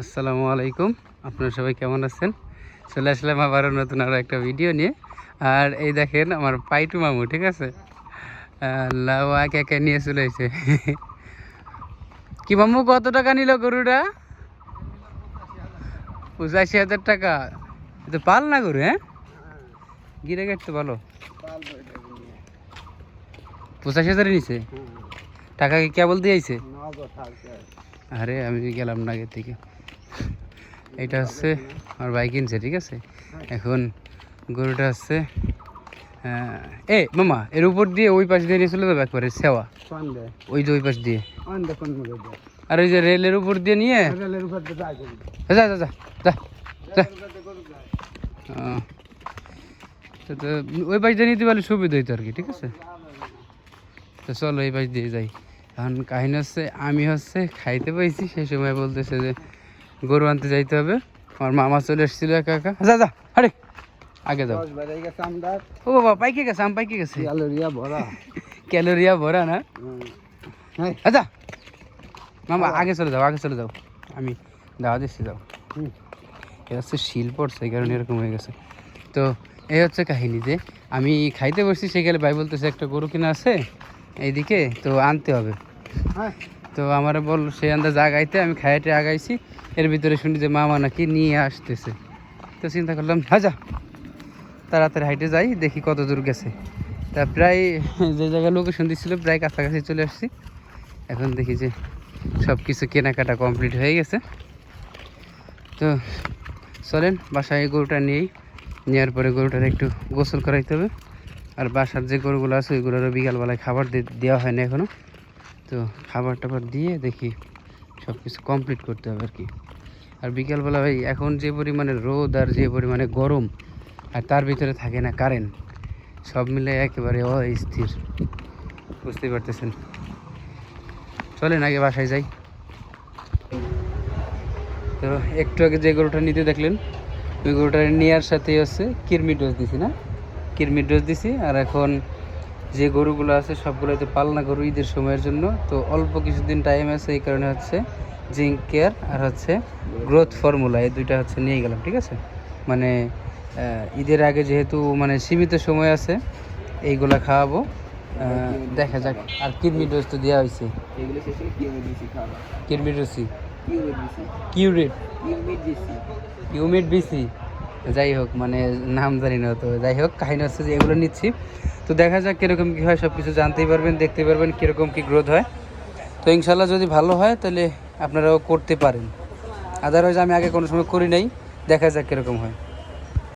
আসসালামু আলাইকুম, আপনারা সবাই কেমন আছেন? চলে আসলাম আবারও নতুন আরও একটা ভিডিও নিয়ে। আর এই দেখেন আমার পাইটু মামু, ঠিক আছে, লাউ একে একে নিয়ে চলে এসে। কি মামু, কত টাকা নিল গরুটা? 85,000 টাকা। তো পাল না গরু? হ্যাঁ, গিরে গেট তো ভালো। 85,000 নিছে টাকা? কি কেবল দিয়েছে? আরে আমি গেলাম না আগে থেকে। এটা হচ্ছে আমার ভাই কিনছে, ঠিক আছে। এখন গরুটা হচ্ছে এ মামা, এর উপর দিয়ে ওই পাশ দিয়ে নিয়ে চলে যাবে একবারে সেওয়া, ওই যে ওই পাশ দিয়ে। আর ওই যে রেলের উপর দিয়ে নিয়ে যা যা যা যা যা। তো ওই পাশ দিয়ে নিতে পারলে সুবিধা হইতো আর কি, ঠিক আছে। তো চলো এই পাশ দিয়ে যাই। এখন কাহিনী হচ্ছে, আমি খাইতে পাইছি, সেই সময় বলতেছে যে গরু আনতে যাইতে হবে। আমার মামা চলে এসেছিল একা একা। যা যা আরে আগে যাও। ও বাবা, পাইকে গেছে, আম পাইকে গেছে। ক্যালোরিয়া ভরা না? আচ্ছা মামা আগে চলে যাও, আগে চলে যাও, আমি দাওয়া দিচ্ছি, যাও। এটা হচ্ছে শিল পড়ছে, এই কারণে এরকম হয়ে গেছে। তো এই হচ্ছে কাহিনী যে আমি খাইতে বসছি, সেখানে ভাই বলতেছে একটা গরু কিনা আছে এইদিকে, তো আনতে হবে। তো আমার বল সে আন্দাজ আগাইতে, আমি খাইতে আগাইছি, এর ভিতরে শুনি যে মামা নাকি নিয়ে আসতেছে। তো চিন্তা করলাম যা তাড়াতাড়ি হাইটে যাই, দেখি কত দূর গেছে। তা প্রায় যে জায়গায় লোকেশন দিচ্ছিল প্রায় কাছাকাছি চলে আসছি। এখন দেখি যে সব কিছু কেনাকাটা কমপ্লিট হয়ে গেছে। তো চলেন বাসায় গরুটা নিয়েই, নেওয়ার পরে গরুটার একটু গোসল করাইতে হবে। আর বাসার যে গরুগুলো আছে ওইগুলোরও বিকালবেলায় খাবার দেওয়া হয় না এখনও। তো খাবার টাবার দিয়ে দেখি সব কিছু কমপ্লিট করতে হবে আর কি। আর বিকালবেলা ভাই এখন যে পরিমাণে রোদ আর যে পরিমাণে গরম, আর তার ভিতরে থাকে না কারেন্ট, সব মিলে একেবারে অস্থির, বুঝতেই পারতেছেন। চলেন আগে বাসায় যাই। তো একটু আগে যে গরুটা নিতে দেখলেন, ওই গরুটা নেওয়ার সাথে হচ্ছে কিরমি ডোজ দিছি না, কিরমি ডোজ দিছি। আর এখন যে গরুগুলো আছে সবগুলোতে পালনা গরু ঈদের সময়ের জন্য, তো অল্প কিছুদিন টাইম আছে, এই কারণে হচ্ছে জিঙ্ক কেয়ার আর হচ্ছে গ্রোথ ফর্মুলা, এই দুইটা হচ্ছে নিয়ে গেলাম, ঠিক আছে। মানে ঈদের আগে যেহেতু মানে সীমিত সময় আছে, এইগুলা খাওয়াবো, দেখা যাক। আর কিডনি ডোজ তো দেওয়া হয়েছে, কিডনি ডোজই কিউমিড বিসি, যাই হোক, মানে নাম জানি না, তো যাই হোক কাহিনী হচ্ছে যে এগুলো নিচ্ছি। তো দেখা যাক কীরকম কী হয়, সব কিছু জানতেই পারবেন, দেখতে পারবেন কীরকম কী গ্রোথ হয়। তো ইনশাল্লাহ যদি ভালো হয় তাহলে আপনারাও করতে পারেন, আদারওয়াইজ আমি আগে কোনো সময় করি নাই, দেখা যাক কীরকম হয়।